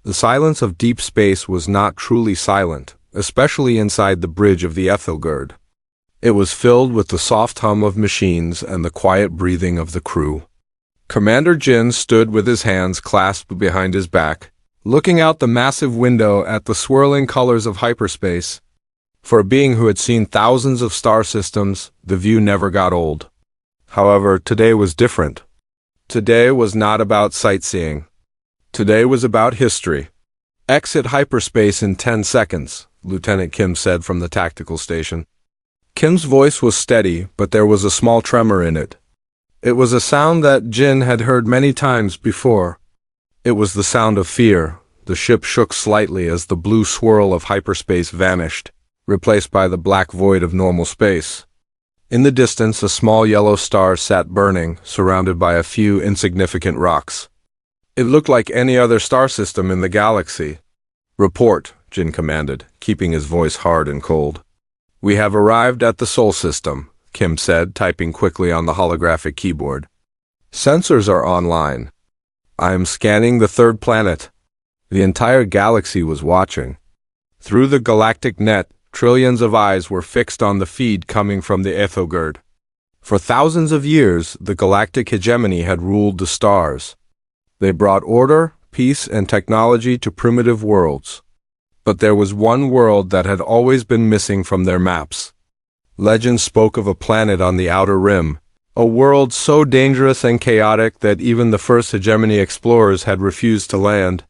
The silence of deep space was not truly silent, especially inside the bridge of the Ethelgerd. It was filled with the soft hum of machines and the quiet breathing of the crew. Commander Jin stood with his hands clasped behind his back, looking out the massive window at the swirling colors of hyperspace. For a being who had seen thousands of star systems, the view never got old. However, today was different. Today was not about sightseeing. Today was about history. "Exit hyperspace in 10 seconds, Lieutenant Kim said from the tactical station. Kim's voice was steady, but there was a small tremor in it. It was a sound that Jin had heard many times before. It was the sound of fear. The ship shook slightly as the blue swirl of hyperspace vanished, replaced by the black void of normal space. In the distance, a small yellow star sat burning, surrounded by a few insignificant rocks. It looked like any other star system in the galaxy. "Report," Jin commanded, keeping his voice hard and cold. "We have arrived at the Sol system," Kim said, typing quickly on the holographic keyboard. "Sensors are online. I am scanning the third planet." The entire galaxy was watching. Through the galactic net, trillions of eyes were fixed on the feed coming from the Ethelgerd. For thousands of years, the galactic hegemony had ruled the stars. They brought order, peace, and technology to primitive worlds. But there was one world that had always been missing from their maps. Legends spoke of a planet on the outer rim, a world so dangerous and chaotic that even the first hegemony explorers had refused to land.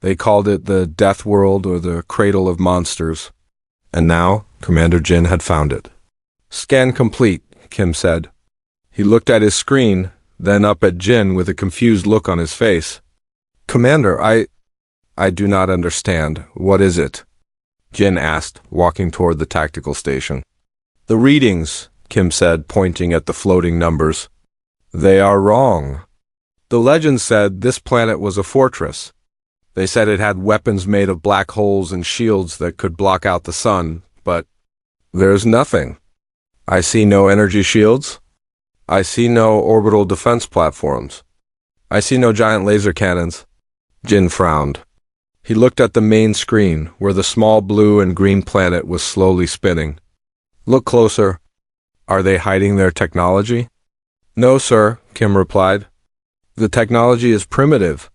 They called it the Death World or the Cradle of Monsters. And now, Commander Jin had found it. "Scan complete," Kim said. He looked at his screen, then up at Jin with a confused look on his face. "Commander, I do not understand. What is it?" Jin asked, walking toward the tactical station. "The readings," Kim said, pointing at the floating numbers. "They are wrong. The legend said this planet was a fortress. They said it had weapons made of black holes and shields that could block out the sun, but there's nothing. I see no energy shields. I see no orbital defense platforms. I see no giant laser cannons." Jin frowned. He looked at the main screen, where the small blue and green planet was slowly spinning. "Look closer. Are they hiding their technology?" "No, sir," Kim replied. "The technology is primitive.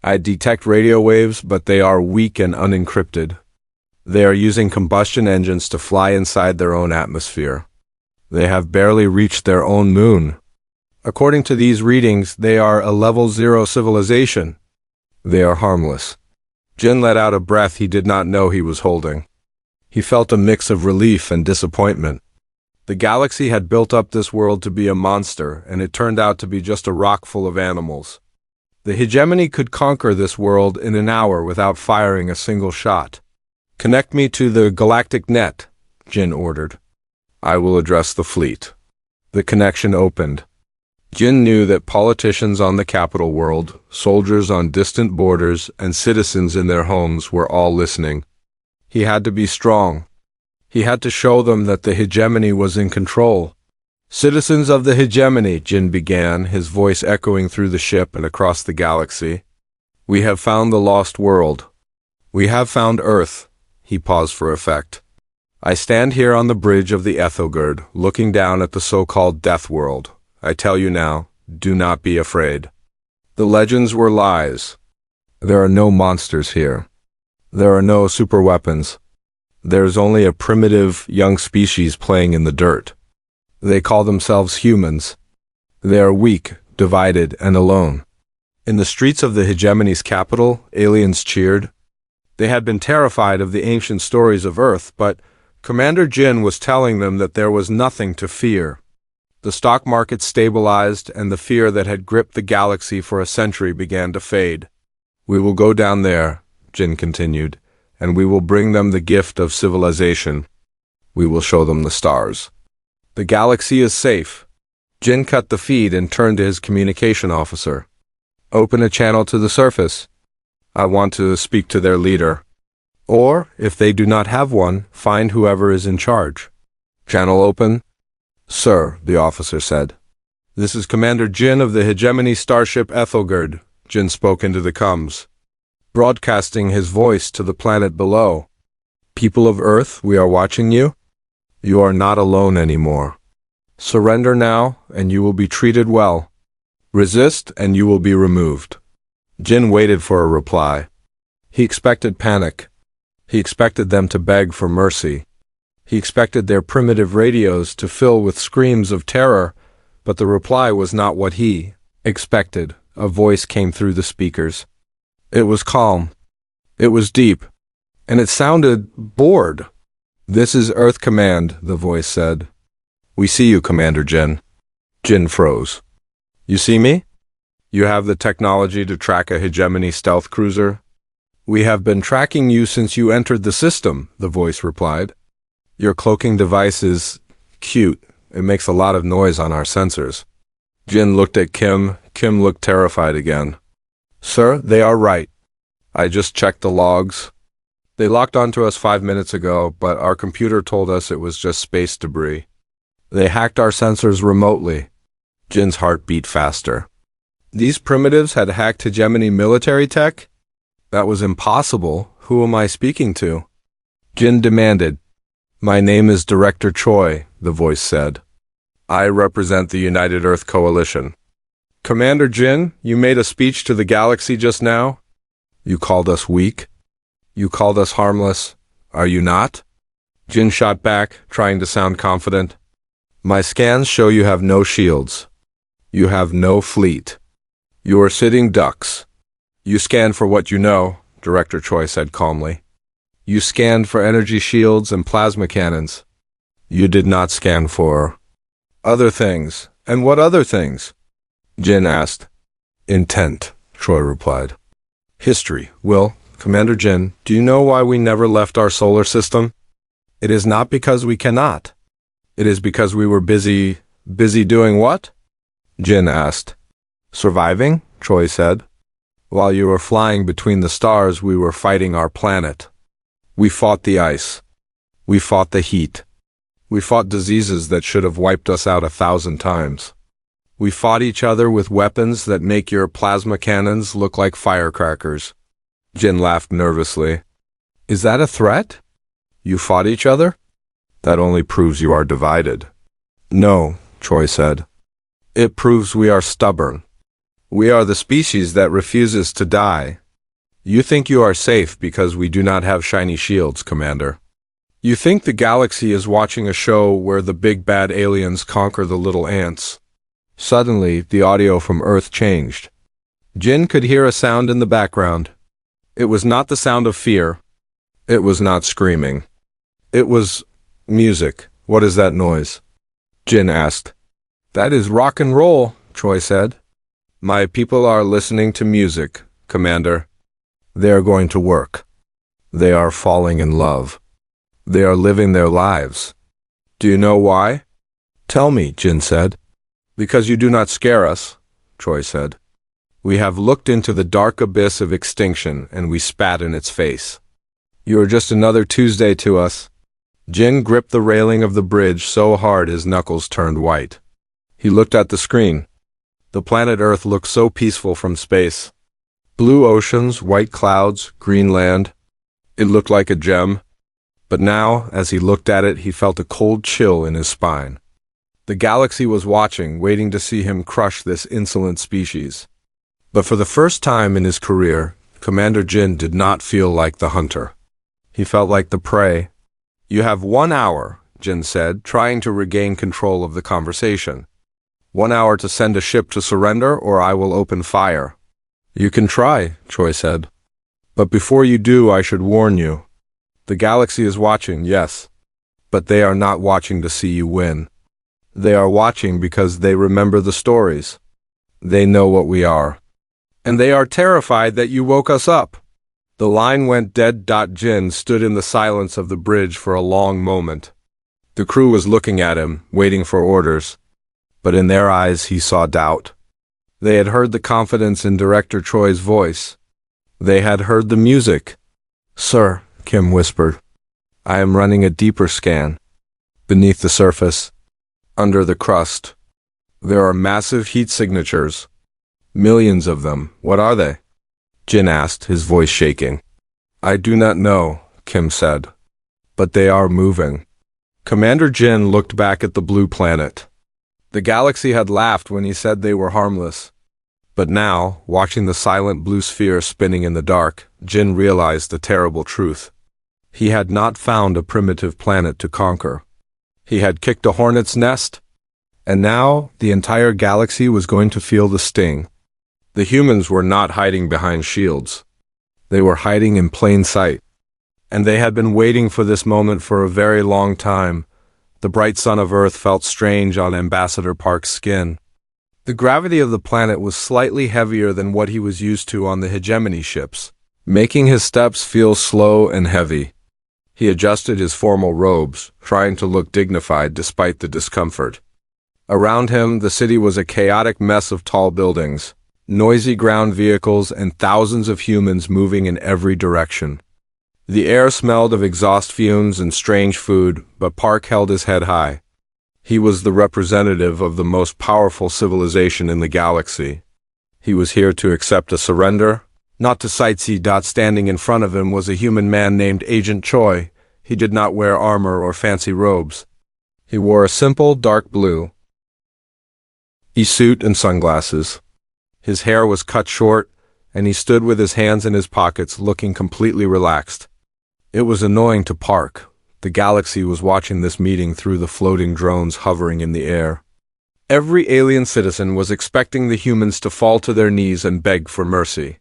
I detect radio waves, but they are weak and unencrypted. They are using combustion engines to fly inside their own atmosphere. They have barely reached their own moon. According to these readings, they are a level 0 civilization. They are harmless." Jin let out a breath he did not know he was holding. He felt a mix of relief and disappointment. The galaxy had built up this world to be a monster, and it turned out to be just a rock full of animals. The hegemony could conquer this world in an hour without firing a single shot. "Connect me to the galactic net," Jin ordered. "I will address the fleet." The connection opened. Jin knew that politicians on the capital world, soldiers on distant borders, and citizens in their homes were all listening. He had to be strong. He had to show them that the hegemony was in control. "Citizens of the hegemony," Jin began, his voice echoing through the ship and across the galaxy. "We have found the lost world. We have found Earth." He paused for effect. "I stand here on the bridge of the Ethelgerd, looking down at the so-called Death World. I tell you now, do not be afraid. The legends were lies. There are no monsters here. There are no superweapons. There is only a primitive, young species playing in the dirt. They call themselves humans. They are weak, divided, and alone." In the streets of the hegemony's capital, aliens cheered. They had been terrified of the ancient stories of Earth, but Commander Jin was telling them that there was nothing to fear. The stock market stabilized, and the fear that had gripped the galaxy for a century began to fade. "We will go down there," Jin continued, "and we will bring them the gift of civilization. We will show them the stars. The galaxy is safe." Jin cut the feed and turned to his communication officer. "Open a channel to the surface. I want to speak to their leader. Or, if they do not have one, find whoever is in charge." "Channel open?" "Sir," the officer said. "This is Commander Jin of the hegemony starship Ethelgerd," Jin spoke into the comms. broadcasting his voice to the planet below. People of Earth, we are watching you. You are not alone anymore. Surrender now, and you will be treated well. Resist, and you will be removed. Jin waited for a reply. He expected panic. He expected them to beg for mercy. He expected their primitive radios to fill with screams of terror, but the reply was not what he expected. A voice came through the speakers. It was calm. It was deep. And it sounded bored. This is Earth Command, the voice said. We see you, Commander Jin. Jin froze. You see me? You have the technology to track a hegemony stealth cruiser? We have been tracking you since you entered the system, the voice replied. Your cloaking device is cute. It makes a lot of noise on our sensors. Jin looked at Kim. Kim looked terrified again. Sir, they are right. I just checked the logs. They locked onto us 5 minutes ago, but our computer told us it was just space debris. They hacked our sensors remotely. Jin's heart beat faster. These primitives had hacked hegemony military tech? That was impossible. Who am I speaking to? Jin demanded. My name is Director Choi, the voice said. I represent the United Earth Coalition. Commander Jin, you made a speech to the galaxy just now. You called us weak. You called us harmless. Are you not? Jin shot back, trying to sound confident. My scans show you have no shields. You have no fleet. You are sitting ducks. You scanned for what you know, Director Choi said calmly. You scanned for energy shields and plasma cannons. You did not scan for other things. And what other things? Jin asked. Intent, Choi replied. History. Will, Commander Jin, do you know why we never left our solar system? It is not because we cannot. It is because we were busy doing what? Jin asked. Surviving, Choi said. While you were flying between the stars, we were fighting our planet. We fought the ice. We fought the heat. We fought diseases that should have wiped us out 1,000 times. We fought each other with weapons that make your plasma cannons look like firecrackers. Jin laughed nervously. Is that a threat? You fought each other? That only proves you are divided. No, Choi said. It proves we are stubborn. We are the species that refuses to die. You think you are safe because we do not have shiny shields, Commander. You think the galaxy is watching a show where the big bad aliens conquer the little ants. Suddenly, the audio from Earth changed. Jin could hear a sound in the background. It was not the sound of fear. It was not screaming. It was music. What is that noise? Jin asked. That is rock and roll, Choi said. My people are listening to music, Commander. They are going to work. They are falling in love. They are living their lives. Do you know why? Tell me, Jin said. Because you do not scare us, Choi said. We have looked into the dark abyss of extinction and we spat in its face. You are just another Tuesday to us. Jin gripped the railing of the bridge so hard his knuckles turned white. He looked at the screen. The planet Earth looked so peaceful from space. Blue oceans, white clouds, green land. It looked like a gem. But now, as he looked at it, he felt a cold chill in his spine. The galaxy was watching, waiting to see him crush this insolent species. But for the first time in his career, Commander Jin did not feel like the hunter. He felt like the prey. You have 1 hour, Jin said, trying to regain control of the conversation. 1 hour to send a ship to surrender, or I will open fire. You can try, Choi said. But before you do, I should warn you. The galaxy is watching, yes. But they are not watching to see you win. They are watching because they remember the stories. They know what we are. And they are terrified that you woke us up. The line went dead. Jin stood in the silence of the bridge for a long moment. The crew was looking at him, waiting for orders. But in their eyes he saw doubt. They had heard the confidence in Director Choi's voice. They had heard the music. Sir, Kim whispered, I am running a deeper scan. Beneath the surface, under the crust, there are massive heat signatures. Millions of them. What are they? Jin asked, his voice shaking. I do not know, Kim said. But they are moving. Commander Jin looked back at the blue planet. The galaxy had laughed when he said they were harmless. But now, watching the silent blue sphere spinning in the dark, Jin realized the terrible truth. He had not found a primitive planet to conquer. He had kicked a hornet's nest, and now the entire galaxy was going to feel the sting. The humans were not hiding behind shields. They were hiding in plain sight. And they had been waiting for this moment for a very long time. The bright sun of Earth felt strange on Ambassador Park's skin. The gravity of the planet was slightly heavier than what he was used to on the hegemony ships, making his steps feel slow and heavy. He adjusted his formal robes, trying to look dignified despite the discomfort. Around him, the city was a chaotic mess of tall buildings, noisy ground vehicles, and thousands of humans moving in every direction. The air smelled of exhaust fumes and strange food, but Park held his head high. He was the representative of the most powerful civilization in the galaxy. He was here to accept a surrender, not to sightsee. Standing in front of him was a human man named Agent Choi. He did not wear armor or fancy robes. He wore a simple, dark blue suit and sunglasses. His hair was cut short, and he stood with his hands in his pockets, looking completely relaxed. It was annoying to Park. The galaxy was watching this meeting through the floating drones hovering in the air. Every alien citizen was expecting the humans to fall to their knees and beg for mercy.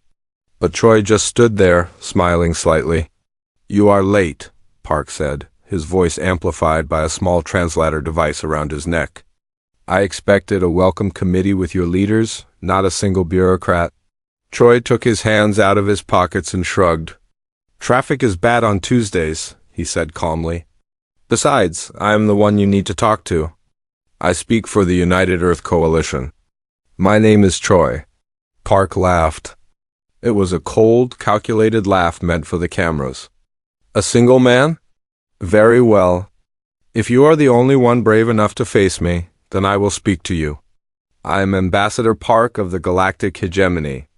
But Choi just stood there, smiling slightly. You are late, Park said, his voice amplified by a small translator device around his neck. I expected a welcome committee with your leaders, not a single bureaucrat. Choi took his hands out of his pockets and shrugged. Traffic is bad on Tuesdays, he said calmly. Besides, I am the one you need to talk to. I speak for the United Earth Coalition. My name is Choi. Park laughed. It was a cold, calculated laugh meant for the cameras. A single man? Very well. If you are the only one brave enough to face me, then I will speak to you. I am Ambassador Park of the Galactic Hegemony.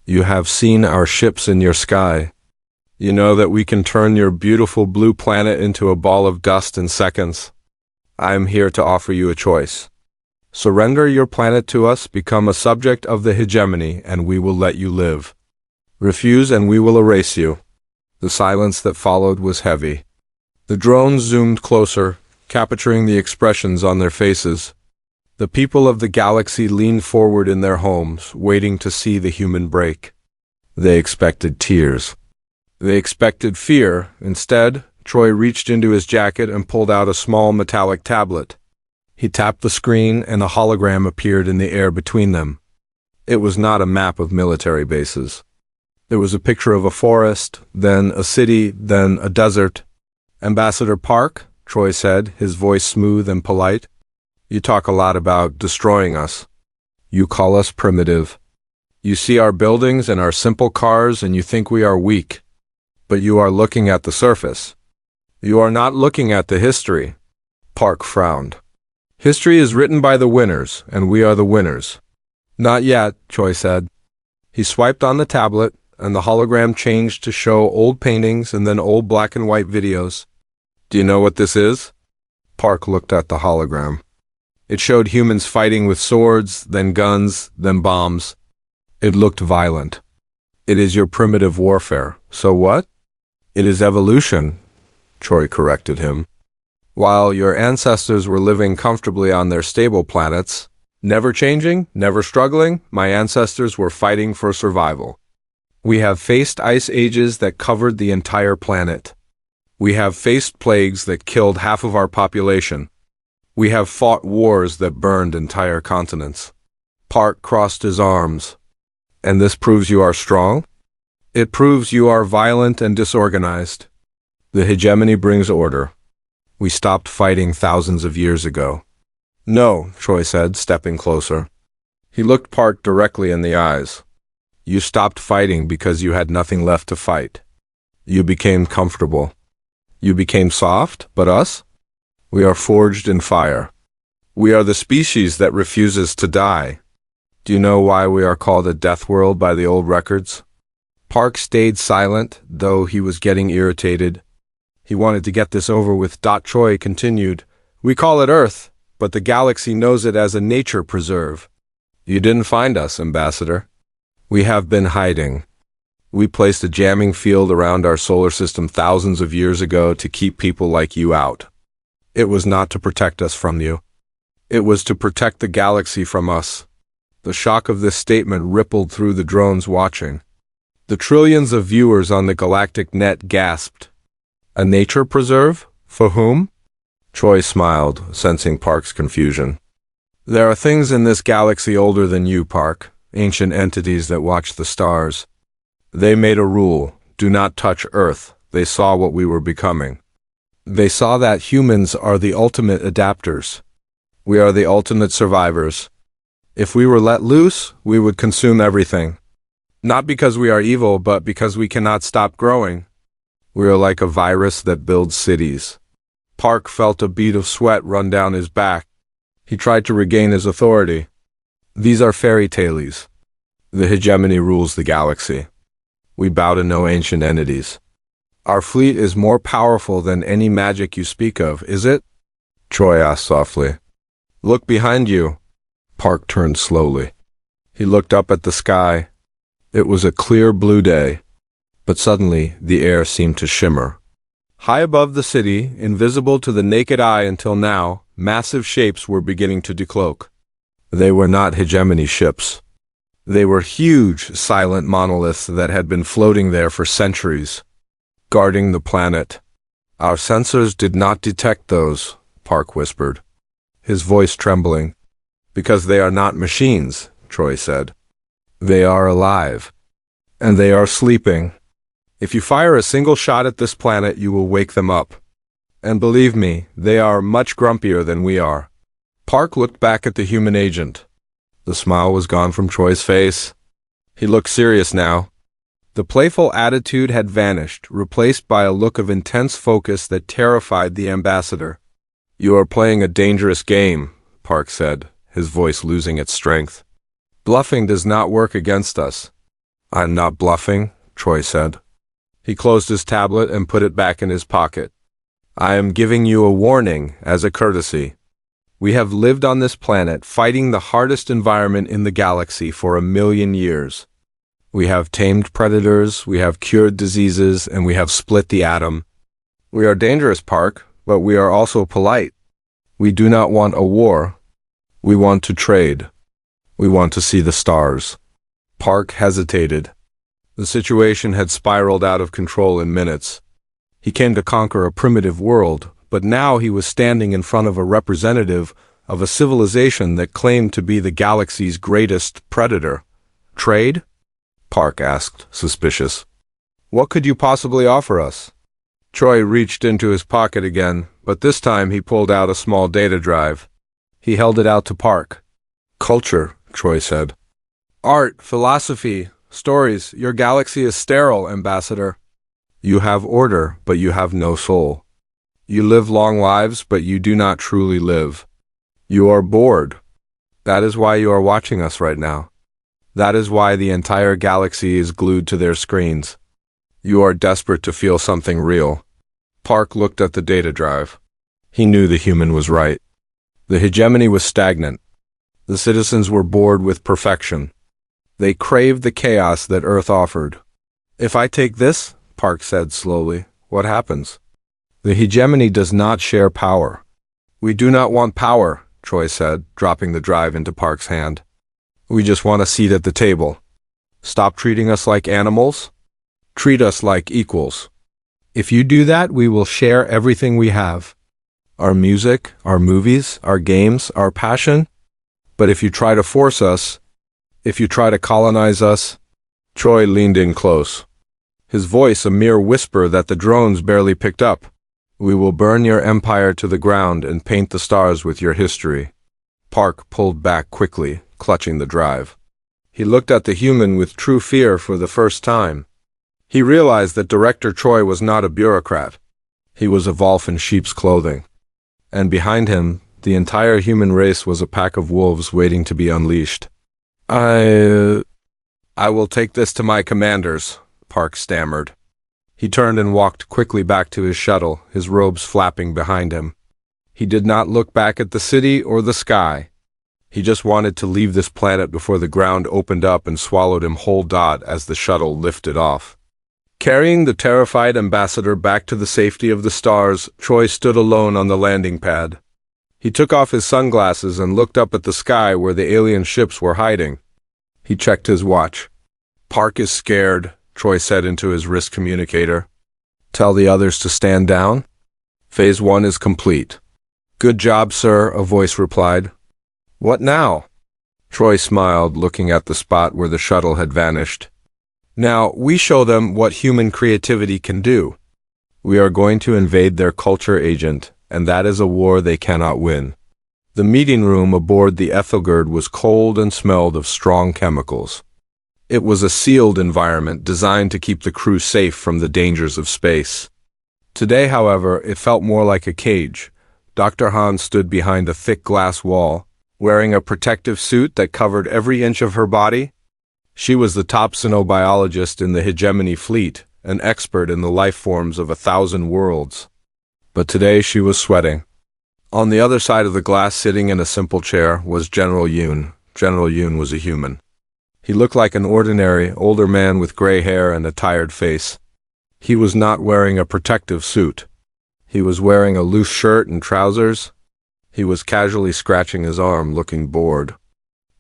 You have seen our ships in your sky. You know that we can turn your beautiful blue planet into a ball of dust in seconds. I am here to offer you a choice. Surrender your planet to us, become a subject of the hegemony, and we will let you live. Refuse and we will erase you. The silence that followed was heavy. The drones zoomed closer, capturing the expressions on their faces. The people of the galaxy leaned forward in their homes, waiting to see the human break. They expected tears. They expected fear. Instead, Choi reached into his jacket and pulled out a small metallic tablet. He tapped the screen and a hologram appeared in the air between them. It was not a map of military bases. There was a picture of a forest, then a city, then a desert. Ambassador Park, Choi said, his voice smooth and polite. You talk a lot about destroying us. You call us primitive. You see our buildings and our simple cars and you think we are weak. But you are looking at the surface. You are not looking at the history. Park frowned. History is written by the winners, and we are the winners. Not yet, Choi said. He swiped on the tablet, and the hologram changed to show old paintings and then old black and white videos. Do you know what this is? Park looked at the hologram. It showed humans fighting with swords, then guns, then bombs. It looked violent. It is your primitive warfare. So what? It is evolution, Choi corrected him. While your ancestors were living comfortably on their stable planets, never changing, never struggling, my ancestors were fighting for survival. We have faced ice ages that covered the entire planet. We have faced plagues that killed half of our population. We have fought wars that burned entire continents. Park crossed his arms. And this proves you are strong? It proves you are violent and disorganized. The hegemony brings order. We stopped fighting thousands of years ago. No, Choi said, stepping closer. He looked Park directly in the eyes. You stopped fighting because you had nothing left to fight. You became comfortable. You became soft, but us? We are forged in fire. We are the species that refuses to die. Do you know why we are called a death world by the old records? Park stayed silent, though he was getting irritated. He wanted to get this over with. Choi continued, "We call it Earth, but the galaxy knows it as a nature preserve. You didn't find us, Ambassador. We have been hiding. We placed a jamming field around our solar system thousands of years ago to keep people like you out. It was not to protect us from you. It was to protect the galaxy from us." The shock of this statement rippled through the drones watching. The trillions of viewers on the galactic net gasped. A nature preserve? For whom? Choi smiled, sensing Park's confusion. There are things in this galaxy older than you, Park, ancient entities that watch the stars. They made a rule, do not touch Earth. They saw what we were becoming. They saw that humans are the ultimate adapters. We are the ultimate survivors. If we were let loose, we would consume everything. Not because we are evil, but because we cannot stop growing. We are like a virus that builds cities. Park felt a bead of sweat run down his back. He tried to regain his authority. These are fairy tales. The hegemony rules the galaxy. We bow to no ancient entities. Our fleet is more powerful than any magic you speak of, is it? Choi asked softly. Look behind you. Park turned slowly. He looked up at the sky. It was a clear blue day, but suddenly the air seemed to shimmer. High above the city, invisible to the naked eye until now, massive shapes were beginning to decloak. They were not hegemony ships. They were huge, silent monoliths that had been floating there for centuries, guarding the planet. Our sensors did not detect those, Park whispered, his voice trembling. Because they are not machines, Choi said. They are alive. And they are sleeping. If you fire a single shot at this planet, you will wake them up. And believe me, they are much grumpier than we are. Park looked back at the human agent. The smile was gone from Choi's face. He looked serious now. The playful attitude had vanished, replaced by a look of intense focus that terrified the ambassador. You are playing a dangerous game, Park said, his voice losing its strength. Bluffing does not work against us. I'm not bluffing, Choi said. He closed his tablet and put it back in his pocket. I am giving you a warning as a courtesy. We have lived on this planet fighting the hardest environment in the galaxy for 1,000,000 years. We have tamed predators, we have cured diseases, and we have split the atom. We are dangerous, Park, but we are also polite. We do not want a war. We want to trade. We want to see the stars. Park hesitated. The situation had spiraled out of control in minutes. He came to conquer a primitive world, but now he was standing in front of a representative of a civilization that claimed to be the galaxy's greatest predator. Trade? Park asked, suspicious. What could you possibly offer us? Choi reached into his pocket again, but this time he pulled out a small data drive. He held it out to Park. Culture, Choi said. Art, philosophy, stories. Your galaxy is sterile, Ambassador. You have order, but you have no soul. You live long lives, but you do not truly live. You are bored. That is why you are watching us right now. That is why the entire galaxy is glued to their screens. You are desperate to feel something real. Park looked at the data drive. He knew the human was right. The hegemony was stagnant. The citizens were bored with perfection. They craved the chaos that Earth offered. If I take this, Park said slowly, what happens? The hegemony does not share power. We do not want power, Choi said, dropping the drive into Park's hand. We just want a seat at the table. Stop treating us like animals. Treat us like equals. If you do that, we will share everything we have. Our music, our movies, our games, our passion. But if you try to force us, if you try to colonize us, Choi leaned in close. His voice a mere whisper that the drones barely picked up. We will burn your empire to the ground and paint the stars with your history. Park pulled back quickly, clutching the drive. He looked at the human with true fear for the first time. He realized that Director Choi was not a bureaucrat. He was a wolf in sheep's clothing. And behind him, the entire human race was a pack of wolves waiting to be unleashed. I will take this to my commanders, Park stammered. He turned and walked quickly back to his shuttle, his robes flapping behind him. He did not look back at the city or the sky. He just wanted to leave this planet before the ground opened up and swallowed him whole as the shuttle lifted off. Carrying the terrified ambassador back to the safety of the stars, Troy stood alone on the landing pad. He took off his sunglasses and looked up at the sky where the alien ships were hiding. He checked his watch. "Park is scared," Troy said into his wrist communicator. "Tell the others to stand down. Phase 1 is complete." "Good job, sir," a voice replied. "What now?" Troy smiled, looking at the spot where the shuttle had vanished. "Now, we show them what human creativity can do. We are going to invade their culture agent, and that is a war they cannot win." The meeting room aboard the Ethelgerd was cold and smelled of strong chemicals. It was a sealed environment designed to keep the crew safe from the dangers of space. Today, however, it felt more like a cage. Dr. Han stood behind a thick glass wall, wearing a protective suit that covered every inch of her body. She was the top xenobiologist in the hegemony fleet, an expert in the life forms of 1,000 worlds. But today she was sweating. On the other side of the glass, sitting in a simple chair, was General Yoon. General Yoon was a human. He looked like an ordinary, older man with gray hair and a tired face. He was not wearing a protective suit. He was wearing a loose shirt and trousers. He was casually scratching his arm, looking bored.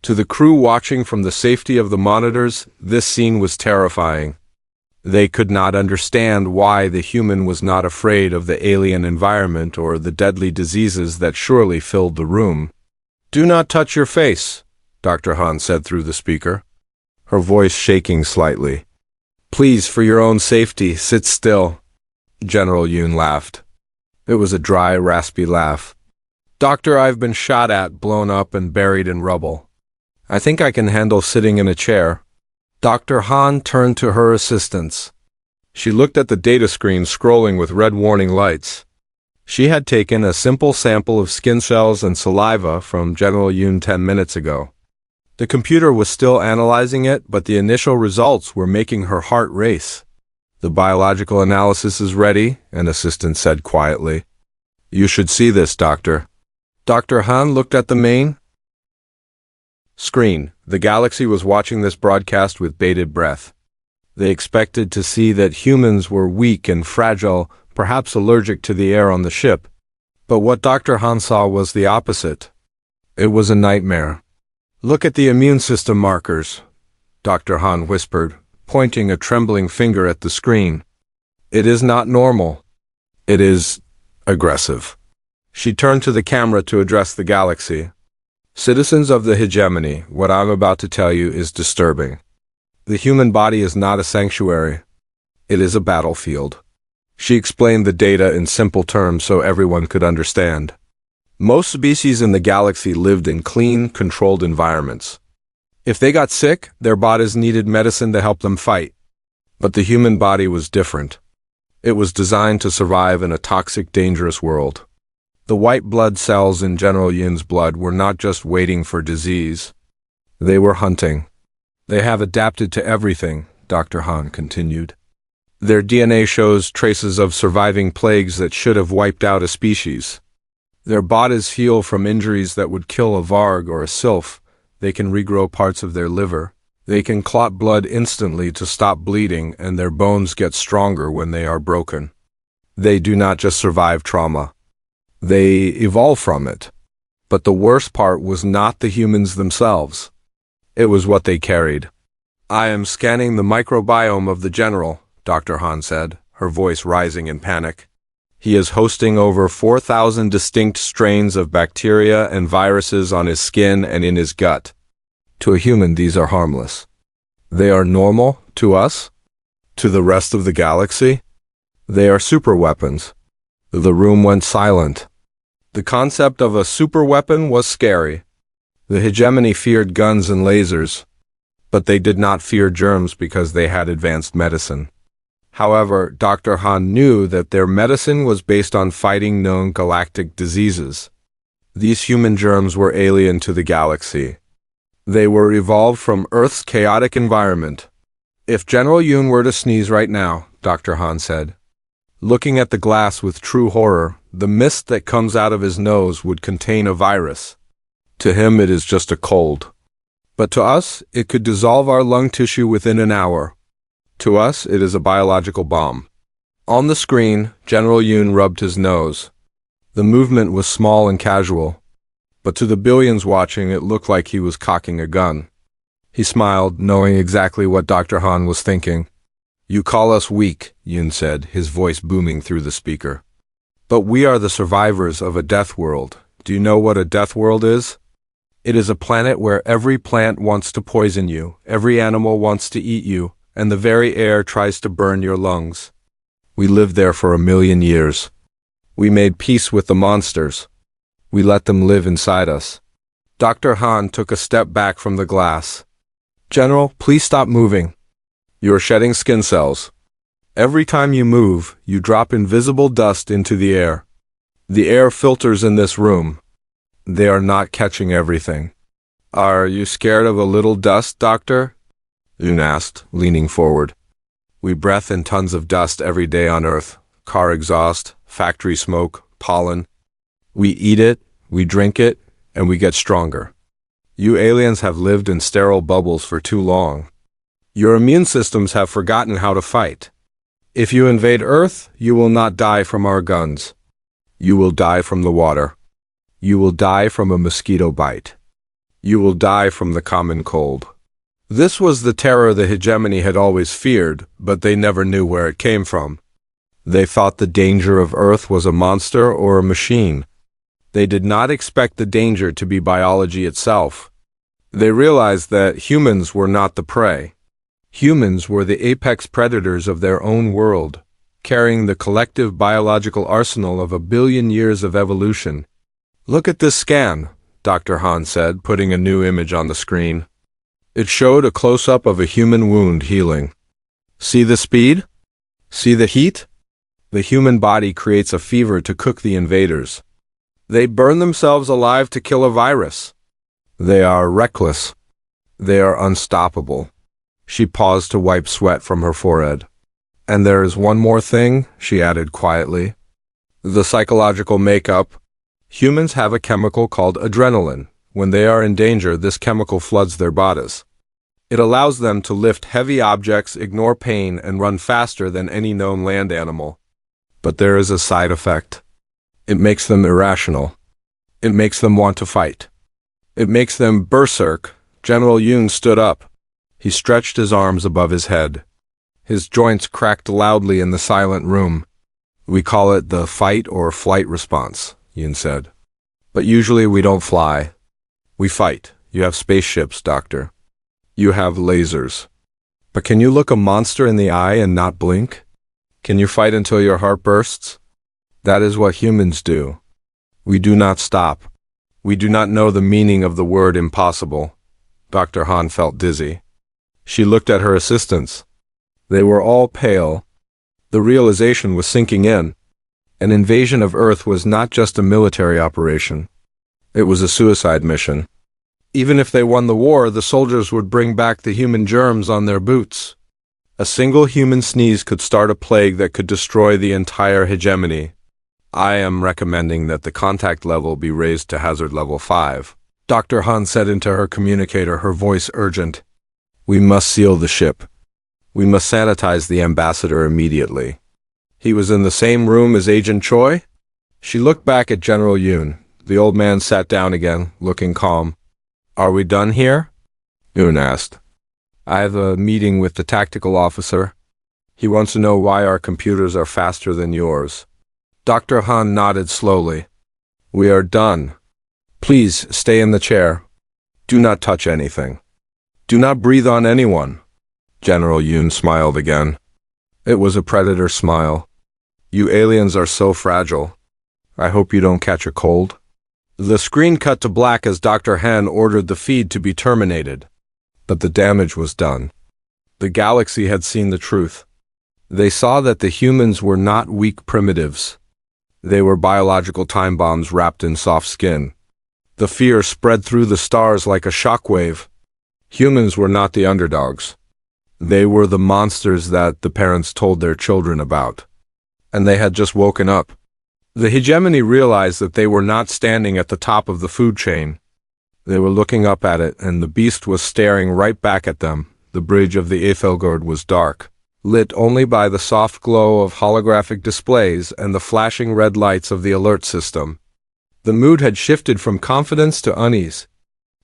To the crew watching from the safety of the monitors, this scene was terrifying. They could not understand why the human was not afraid of the alien environment or the deadly diseases that surely filled the room. "Do not touch your face," Dr. Han said through the speaker, her voice shaking slightly. "Please, for your own safety, sit still." General Yoon laughed. It was a dry, raspy laugh. "Doctor, I've been shot at, blown up, and buried in rubble. I think I can handle sitting in a chair." Dr. Han turned to her assistants. She looked at the data screen scrolling with red warning lights. She had taken a simple sample of skin cells and saliva from General Yoon 10 minutes ago. The computer was still analyzing it, but the initial results were making her heart race. "The biological analysis is ready," an assistant said quietly. "You should see this, Doctor." Dr. Han looked at the main screen. The galaxy was watching this broadcast with bated breath. They expected to see that humans were weak and fragile, perhaps allergic to the air on the ship. But what Dr. Han saw was the opposite. It was a nightmare. "Look at the immune system markers," Dr. Han whispered, pointing a trembling finger at the screen. "It is not normal. It is aggressive." She turned to the camera to address the galaxy. "Citizens of the hegemony, what I'm about to tell you is disturbing. The human body is not a sanctuary. It is a battlefield." She explained the data in simple terms so everyone could understand. Most species in the galaxy lived in clean, controlled environments. If they got sick, their bodies needed medicine to help them fight. But the human body was different. It was designed to survive in a toxic, dangerous world. The white blood cells in General Yin's blood were not just waiting for disease. They were hunting. "They have adapted to everything," Dr. Han continued. "Their DNA shows traces of surviving plagues that should have wiped out a species. Their bodies heal from injuries that would kill a Varg or a Sylph. They can regrow parts of their liver. They can clot blood instantly to stop bleeding, and their bones get stronger when they are broken. They do not just survive trauma. They evolve from it." But the worst part was not the humans themselves. It was what they carried. "I am scanning the microbiome of the General," Dr. Han said, her voice rising in panic. "He is hosting over 4,000 distinct strains of bacteria and viruses on his skin and in his gut. To a human, these are harmless. They are normal to us. To the rest of the galaxy, they are superweapons." The room went silent. The concept of a superweapon was scary. The hegemony feared guns and lasers, but they did not fear germs because they had advanced medicine. However, Dr. Han knew that their medicine was based on fighting known galactic diseases. These human germs were alien to the galaxy. They were evolved from Earth's chaotic environment. If General Yoon were to sneeze right now, Dr. Han said, looking at the glass with true horror, the mist that comes out of his nose would contain a virus. To him it is just a cold. But to us, it could dissolve our lung tissue within an hour. To us, it is a biological bomb. On the screen, General Yoon rubbed his nose. The movement was small and casual, but to the billions watching it looked like he was cocking a gun. He smiled, knowing exactly what Dr. Han was thinking. "You call us weak," Yoon said, his voice booming through the speaker. "But we are the survivors of a death world. Do you know what a death world is? It is a planet where every plant wants to poison you, every animal wants to eat you, and the very air tries to burn your lungs. We lived there for 1,000,000 years. We made peace with the monsters. We let them live inside us." Dr. Han took a step back from the glass. "General, please stop moving. You are shedding skin cells. Every time you move, you drop invisible dust into the air. The air filters in this room. They are not catching everything." "Are you scared of a little dust, Doctor?" Yoon asked, leaning forward. "We breathe in tons of dust every day on Earth. Car exhaust, factory smoke, pollen. We eat it, we drink it, and we get stronger. You aliens have lived in sterile bubbles for too long. Your immune systems have forgotten how to fight. If you invade Earth, you will not die from our guns. You will die from the water. You will die from a mosquito bite. You will die from the common cold." This was the terror the hegemony had always feared, but they never knew where it came from. They thought the danger of Earth was a monster or a machine. They did not expect the danger to be biology itself. They realized that humans were not the prey. Humans were the apex predators of their own world, carrying the collective biological arsenal of 1,000,000,000 years of evolution. "Look at this scan," Dr. Han said, putting a new image on the screen. It showed a close-up of a human wound healing. "See the speed? See the heat? The human body creates a fever to cook the invaders. They burn themselves alive to kill a virus. They are reckless. They are unstoppable." She paused to wipe sweat from her forehead. "And there is one more thing," she added quietly. "The psychological makeup. Humans have a chemical called adrenaline. When they are in danger, this chemical floods their bodies. It allows them to lift heavy objects, ignore pain, and run faster than any known land animal. But there is a side effect. It makes them irrational. It makes them want to fight. It makes them berserk." General Yoon stood up. He stretched his arms above his head. His joints cracked loudly in the silent room. "We call it the fight or flight response," Yoon said. "But usually we don't fly. We fight. You have spaceships, Doctor. You have lasers. But can you look a monster in the eye and not blink? Can you fight until your heart bursts? That is what humans do. We do not stop. We do not know the meaning of the word impossible." Dr. Han felt dizzy. She looked at her assistants. They were all pale. The realization was sinking in. An invasion of Earth was not just a military operation. It was a suicide mission. Even if they won the war, the soldiers would bring back the human germs on their boots. A single human sneeze could start a plague that could destroy the entire hegemony. "I am recommending that the contact level be raised to hazard level 5. Dr. Han said into her communicator, her voice urgent. "We must seal the ship. We must sanitize the ambassador immediately." "He was in the same room as Agent Choi?" She looked back at General Yoon. The old man sat down again, looking calm. "Are we done here?" Yoon asked. "I have a meeting with the tactical officer. He wants to know why our computers are faster than yours." Dr. Han nodded slowly. "We are done. Please stay in the chair. Do not touch anything. Do not breathe on anyone." General Yoon smiled again. It was a predator smile. "You aliens are so fragile. I hope you don't catch a cold." The screen cut to black as Dr. Han ordered the feed to be terminated. But the damage was done. The galaxy had seen the truth. They saw that the humans were not weak primitives. They were biological time bombs wrapped in soft skin. The fear spread through the stars like a shockwave. Humans were not the underdogs. They were the monsters that the parents told their children about. And they had just woken up. The hegemony realized that they were not standing at the top of the food chain. They were looking up at it, and the beast was staring right back at them. The bridge of the Ethelgard was dark, lit only by the soft glow of holographic displays and the flashing red lights of the alert system. The mood had shifted from confidence to unease.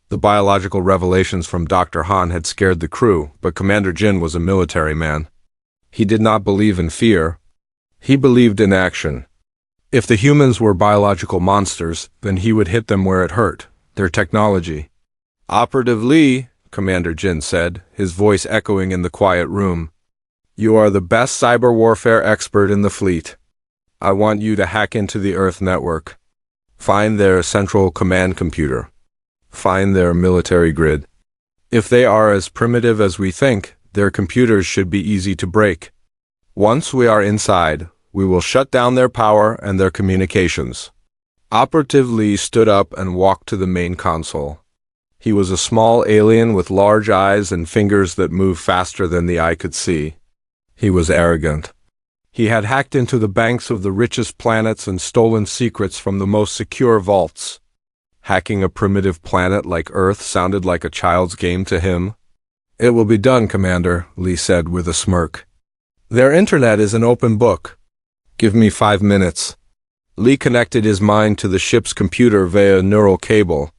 The biological revelations from Dr. Han had scared the crew, but Commander Jin was a military man. He did not believe in fear. He believed in action. If the humans were biological monsters, then he would hit them where it hurt, their technology. "Operative Lee," Commander Jin said, his voice echoing in the quiet room, "you are the best cyber warfare expert in the fleet. I want you to hack into the Earth network. Find their central command computer. Find their military grid. If they are as primitive as we think, their computers should be easy to break. Once we are inside, we will shut down their power and their communications." Operative Lee stood up and walked to the main console. He was a small alien with large eyes and fingers that moved faster than the eye could see. He was arrogant. He had hacked into the banks of the richest planets and stolen secrets from the most secure vaults. Hacking a primitive planet like Earth sounded like a child's game to him. "It will be done, Commander," Lee said with a smirk. "Their internet is an open book. Give me 5 minutes." Lee connected his mind to the ship's computer via a neural cable.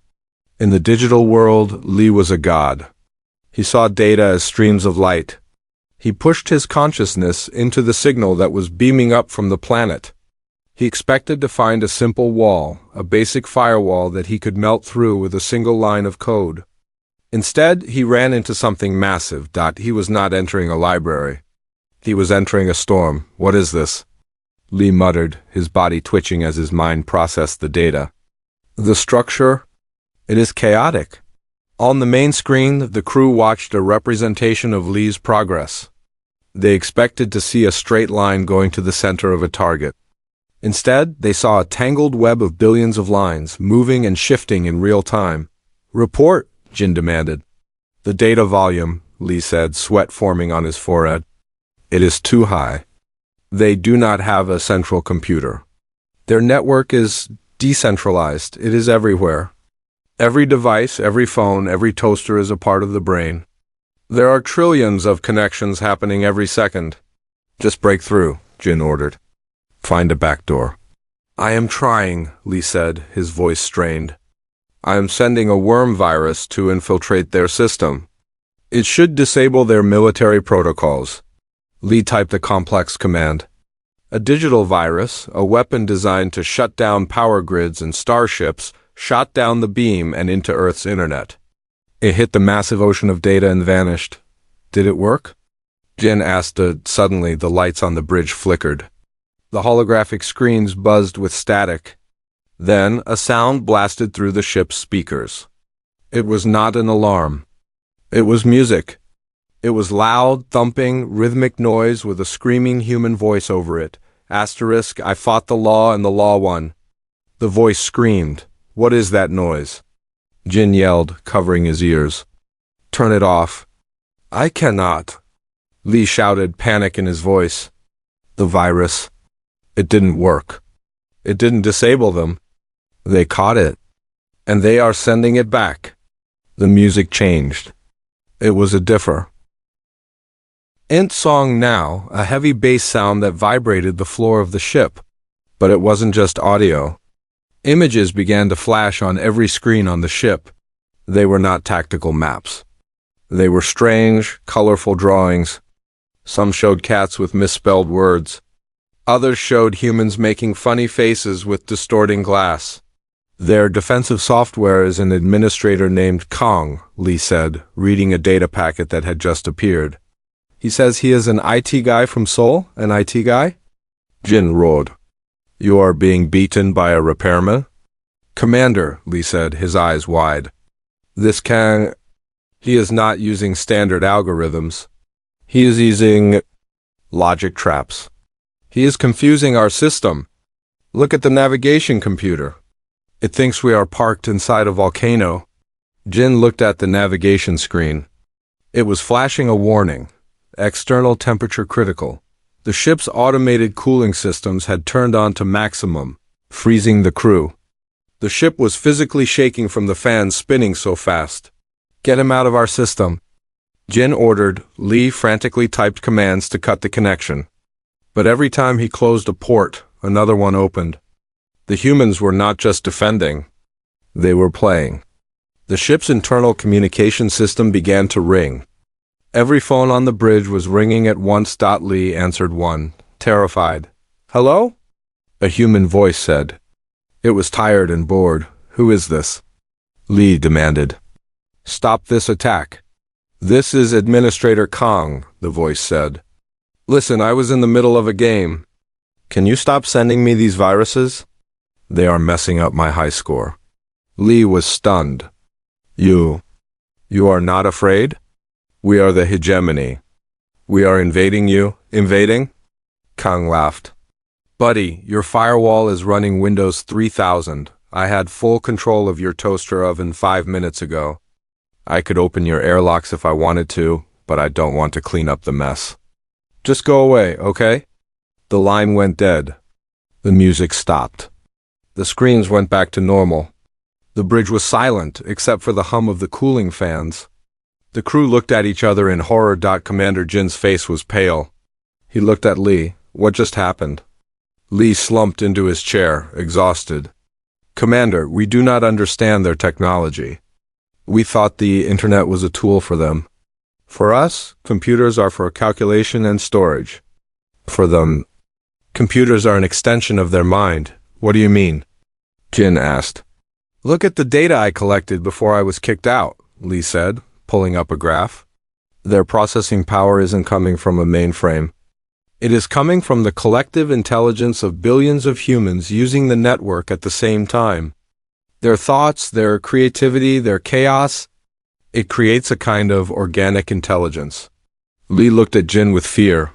In the digital world, Lee was a god. He saw data as streams of light. He pushed his consciousness into the signal that was beaming up from the planet. He expected to find a simple wall, a basic firewall that he could melt through with a single line of code. Instead, he ran into something massive. He was not entering a library. He was entering a storm. "What is this?" Lee muttered, his body twitching as his mind processed the data. "The structure? It is chaotic." On the main screen, the crew watched a representation of Lee's progress. They expected to see a straight line going to the center of a target. Instead, they saw a tangled web of billions of lines, moving and shifting in real time. "Report," Jin demanded. "The data volume," Lee said, sweat forming on his forehead. "It is too high. They do not have a central computer. Their network is decentralized. It is everywhere. Every device, every phone, every toaster is a part of the brain. There are trillions of connections happening every second." "Just break through," Jin ordered. "Find a back door." "I am trying," Lee said, his voice strained. "I am sending a worm virus to infiltrate their system. It should disable their military protocols." Lee typed a complex command. A digital virus, a weapon designed to shut down power grids and starships, shot down the beam and into Earth's internet. It hit the massive ocean of data and vanished. "Did it work?" Jin asked. Suddenly, the lights on the bridge flickered. The holographic screens buzzed with static. Then, a sound blasted through the ship's speakers. It was not an alarm. It was music. It was loud, thumping, rhythmic noise with a screaming human voice over it. Asterisk, "I fought the law and the law won." The voice screamed. "What is that noise?" Jin yelled, covering his ears. "Turn it off." "I cannot." Lee shouted, panic in his voice. The virus. It didn't work. It didn't disable them. They caught it. And they are sending it back. The music changed. It was a differ. Int song now, a heavy bass sound that vibrated the floor of the ship. But it wasn't just audio. Images began to flash on every screen on the ship. They were not tactical maps. They were strange, colorful drawings. Some showed cats with misspelled words. Others showed humans making funny faces with distorting glass. "Their defensive software is an administrator named Kong," Lee said, reading a data packet that had just appeared. "He says he is an IT guy from Seoul, an IT guy?" Jin roared. "You are being beaten by a repairman?" "Commander," Lee said, his eyes wide. "This can... He is not using standard algorithms. He is using logic traps. He is confusing our system. Look at the navigation computer. It thinks we are parked inside a volcano." Jin looked at the navigation screen. It was flashing a warning. external temperature critical. The ship's automated cooling systems had turned on to maximum, freezing the crew. The ship was physically shaking from the fans spinning so fast. "Get him out of our system," Jin ordered. Lee frantically typed commands to cut the connection. But every time he closed a port, another one opened. The humans were not just defending. They were playing. The ship's internal communication system began to ring. Every phone on the bridge was ringing at once. Lee answered one, terrified. "Hello?" A human voice said. It was tired and bored. "Who is this?" Lee demanded. "Stop this attack." "This is Administrator Kong," the voice said. "Listen, I was in the middle of a game. Can you stop sending me these viruses? They are messing up my high score." Lee was stunned. You are not afraid? We are the hegemony. We are invading you. Invading?" Kong laughed. "Buddy, your firewall is running Windows 3000. I had full control of your toaster oven 5 minutes ago. I could open your airlocks if I wanted to, but I don't want to clean up the mess. Just go away, okay?" The line went dead. The music stopped. The screens went back to normal. The bridge was silent, except for the hum of the cooling fans. The crew looked at each other in horror. Commander Jin's face was pale. He looked at Lee. "What just happened?" Lee slumped into his chair, exhausted. "Commander, we do not understand their technology. We thought the internet was a tool for them. For us, computers are for calculation and storage. For them, computers are an extension of their mind." "What do you mean?" Jin asked. "Look at the data I collected before I was kicked out," Lee said, pulling up a graph. "Their processing power isn't coming from a mainframe. It is coming from the collective intelligence of billions of humans using the network at the same time. Their thoughts, their creativity, their chaos, it creates a kind of organic intelligence." Lee looked at Jin with fear.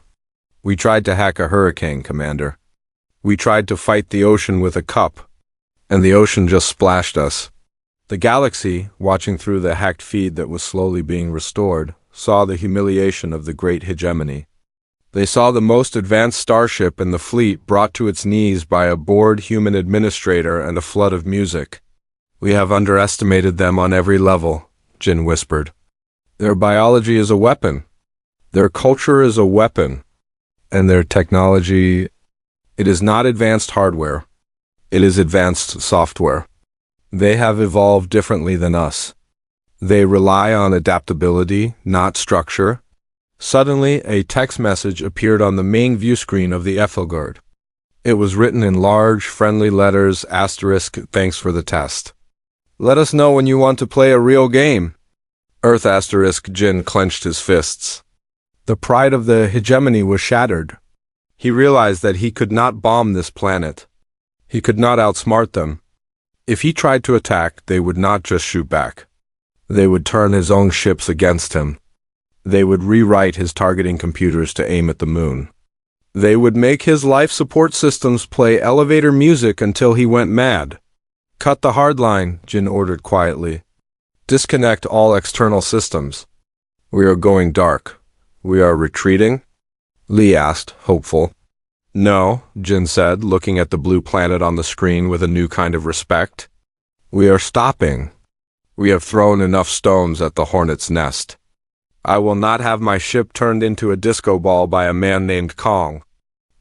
"We tried to hack a hurricane, Commander. We tried to fight the ocean with a cup, and the ocean just splashed us." The galaxy, watching through the hacked feed that was slowly being restored, saw the humiliation of the great hegemony. They saw the most advanced starship in the fleet brought to its knees by a bored human administrator and a flood of music. "We have underestimated them on every level," Jin whispered. "Their biology is a weapon. Their culture is a weapon. And their technology, it is not advanced hardware. It is advanced software. They have evolved differently than us. They rely on adaptability, not structure." Suddenly, a text message appeared on the main view screen of the Ethelgard. It was written in large, friendly letters, asterisk, "Thanks for the test. Let us know when you want to play a real game." Earth asterisk. Jin clenched his fists. The pride of the hegemony was shattered. He realized that he could not bomb this planet. He could not outsmart them. If he tried to attack, they would not just shoot back. They would turn his own ships against him. They would rewrite his targeting computers to aim at the moon. They would make his life support systems play elevator music until he went mad. "Cut the hardline," Jin ordered quietly. "Disconnect all external systems. We are going dark." "We are retreating?" Lee asked, hopeful. "No," Jin said, looking at the blue planet on the screen with a new kind of respect. "We are stopping. We have thrown enough stones at the hornet's nest. I will not have my ship turned into a disco ball by a man named Kong."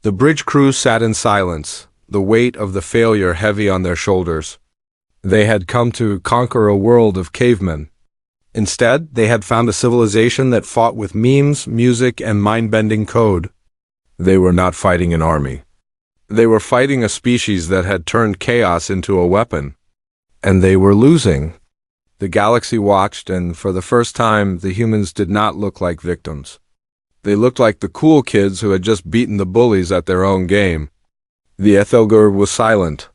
The bridge crew sat in silence, the weight of the failure heavy on their shoulders. They had come to conquer a world of cavemen. Instead, they had found a civilization that fought with memes, music, and mind-bending code. They were not fighting an army. They were fighting a species that had turned chaos into a weapon. And they were losing. The galaxy watched, and for the first time, the humans did not look like victims. They looked like the cool kids who had just beaten the bullies at their own game. The Ethelgard was silent,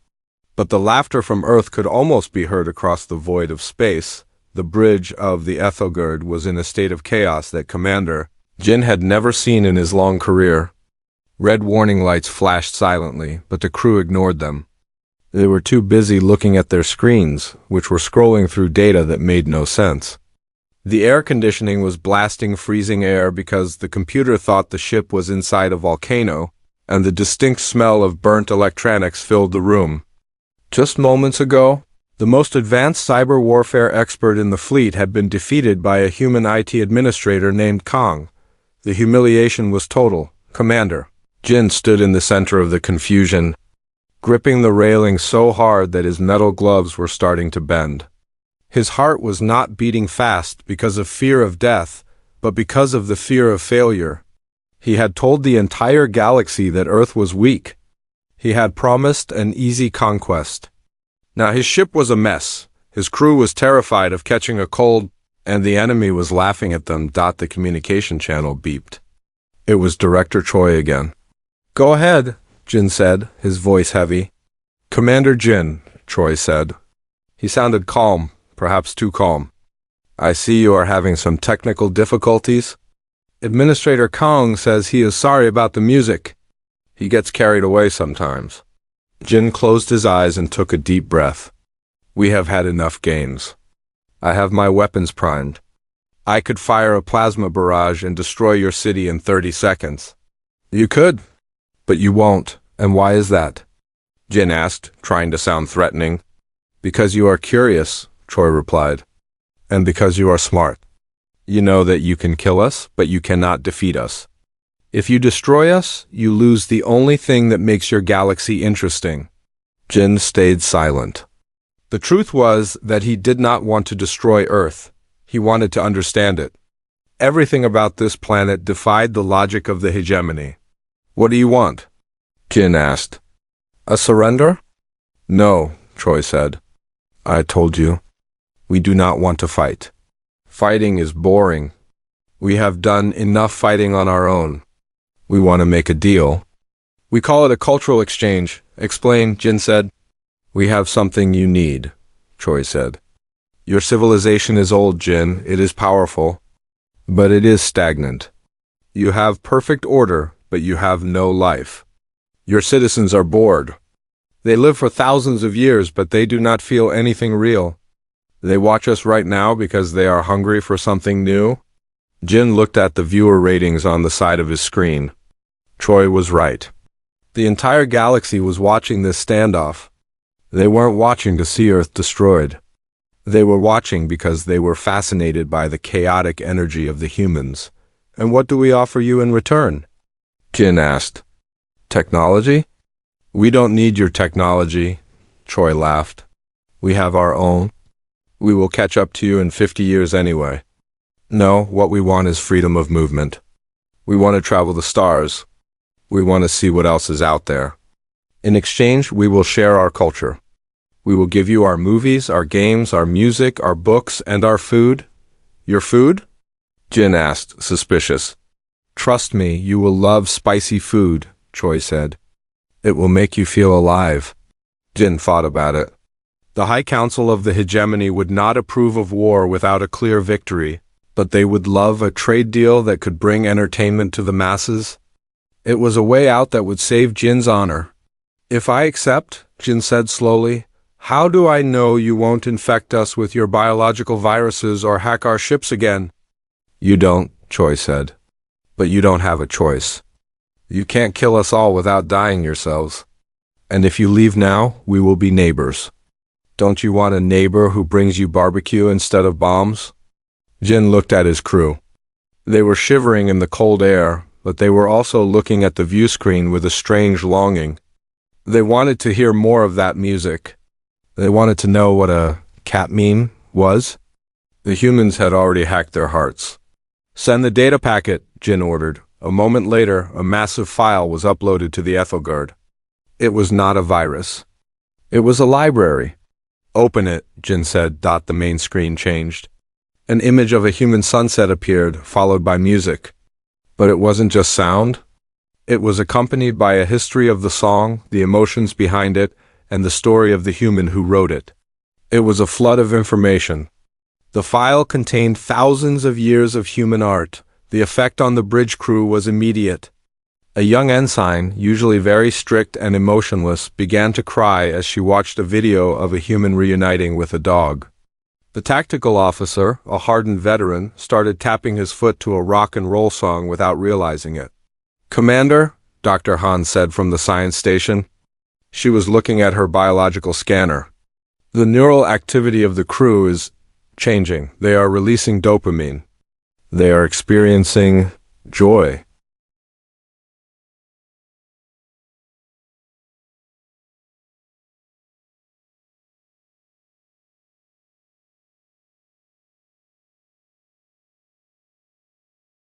but the laughter from Earth could almost be heard across the void of space. The bridge of the Ethelgard was in a state of chaos that Commander Jin had never seen in his long career. Red warning lights flashed silently, but the crew ignored them. They were too busy looking at their screens, which were scrolling through data that made no sense. The air conditioning was blasting freezing air because the computer thought the ship was inside a volcano, and the distinct smell of burnt electronics filled the room. Just moments ago, the most advanced cyber warfare expert in the fleet had been defeated by a human IT administrator named Kong. The humiliation was total. Commander. Jin stood in the center of the confusion, gripping the railing so hard that his metal gloves were starting to bend. His heart was not beating fast because of fear of death, but because of the fear of failure. He had told the entire galaxy that Earth was weak. He had promised an easy conquest. Now his ship was a mess. His crew was terrified of catching a cold, and the enemy was laughing at them. The communication channel beeped. It was Director Choi again. "Go ahead," Jin said, his voice heavy. "Commander Jin," Choi said. He sounded calm, perhaps too calm. "I see you are having some technical difficulties. Administrator Kong says he is sorry about the music. He gets carried away sometimes." Jin closed his eyes and took a deep breath. "We have had enough games. I have my weapons primed. I could fire a plasma barrage and destroy your city in 30 seconds. You could, but you won't. And why is that?" Jin asked, trying to sound threatening. "Because you are curious," Choi replied. "And because you are smart. You know that you can kill us, but you cannot defeat us. If you destroy us, you lose the only thing that makes your galaxy interesting." Jin stayed silent. The truth was that he did not want to destroy Earth. He wanted to understand it. Everything about this planet defied the logic of the hegemony. "What do you want?" Jin asked. "A surrender?" "No," Choi said. "I told you. We do not want to fight. Fighting is boring. We have done enough fighting on our own. We want to make a deal." "We call it a cultural exchange," explained, Jin said. "We have something you need," Choi said. "Your civilization is old, Jin. It is powerful. But it is stagnant. You have perfect order, but you have no life. Your citizens are bored. They live for thousands of years, but they do not feel anything real. They watch us right now because they are hungry for something new." Jin looked at the viewer ratings on the side of his screen. Choi was right. The entire galaxy was watching this standoff. They weren't watching to see Earth destroyed. They were watching because they were fascinated by the chaotic energy of the humans. "And what do we offer you in return?" Jin asked. "Technology?" "We don't need your technology," Choi laughed. "We have our own. We will catch up to you in 50 years anyway. No, what we want is freedom of movement. We want to travel the stars. We want to see what else is out there. In exchange, we will share our culture. We will give you our movies, our games, our music, our books, and our food." "Your food?" Jin asked, suspicious. "Trust me, you will love spicy food," Choi said. "It will make you feel alive." Jin thought about it. The High Council of the Hegemony would not approve of war without a clear victory, but they would love a trade deal that could bring entertainment to the masses. It was a way out that would save Jin's honor. "If I accept," Jin said slowly, "how do I know you won't infect us with your biological viruses or hack our ships again?" "You don't," Choi said. "But you don't have a choice. You can't kill us all without dying yourselves. And if you leave now, we will be neighbors. Don't you want a neighbor who brings you barbecue instead of bombs?" Jin looked at his crew. They were shivering in the cold air, but they were also looking at the view screen with a strange longing. They wanted to hear more of that music. They wanted to know what a cat meme was. The humans had already hacked their hearts. "Send the data packet," Jin ordered. A moment later, a massive file was uploaded to the Ethelgard. It was not a virus. It was a library. "Open it," Jin said. The main screen changed. An image of a human sunset appeared, followed by music. But it wasn't just sound. It was accompanied by a history of the song, the emotions behind it, and the story of the human who wrote it. It was a flood of information. The file contained thousands of years of human art. The effect on the bridge crew was immediate. A young ensign, usually very strict and emotionless, began to cry as she watched a video of a human reuniting with a dog. The tactical officer, a hardened veteran, started tapping his foot to a rock and roll song without realizing it. "Commander," Dr. Han said from the science station. She was looking at her biological scanner. "The neural activity of the crew is changing. They are releasing dopamine. They are experiencing joy."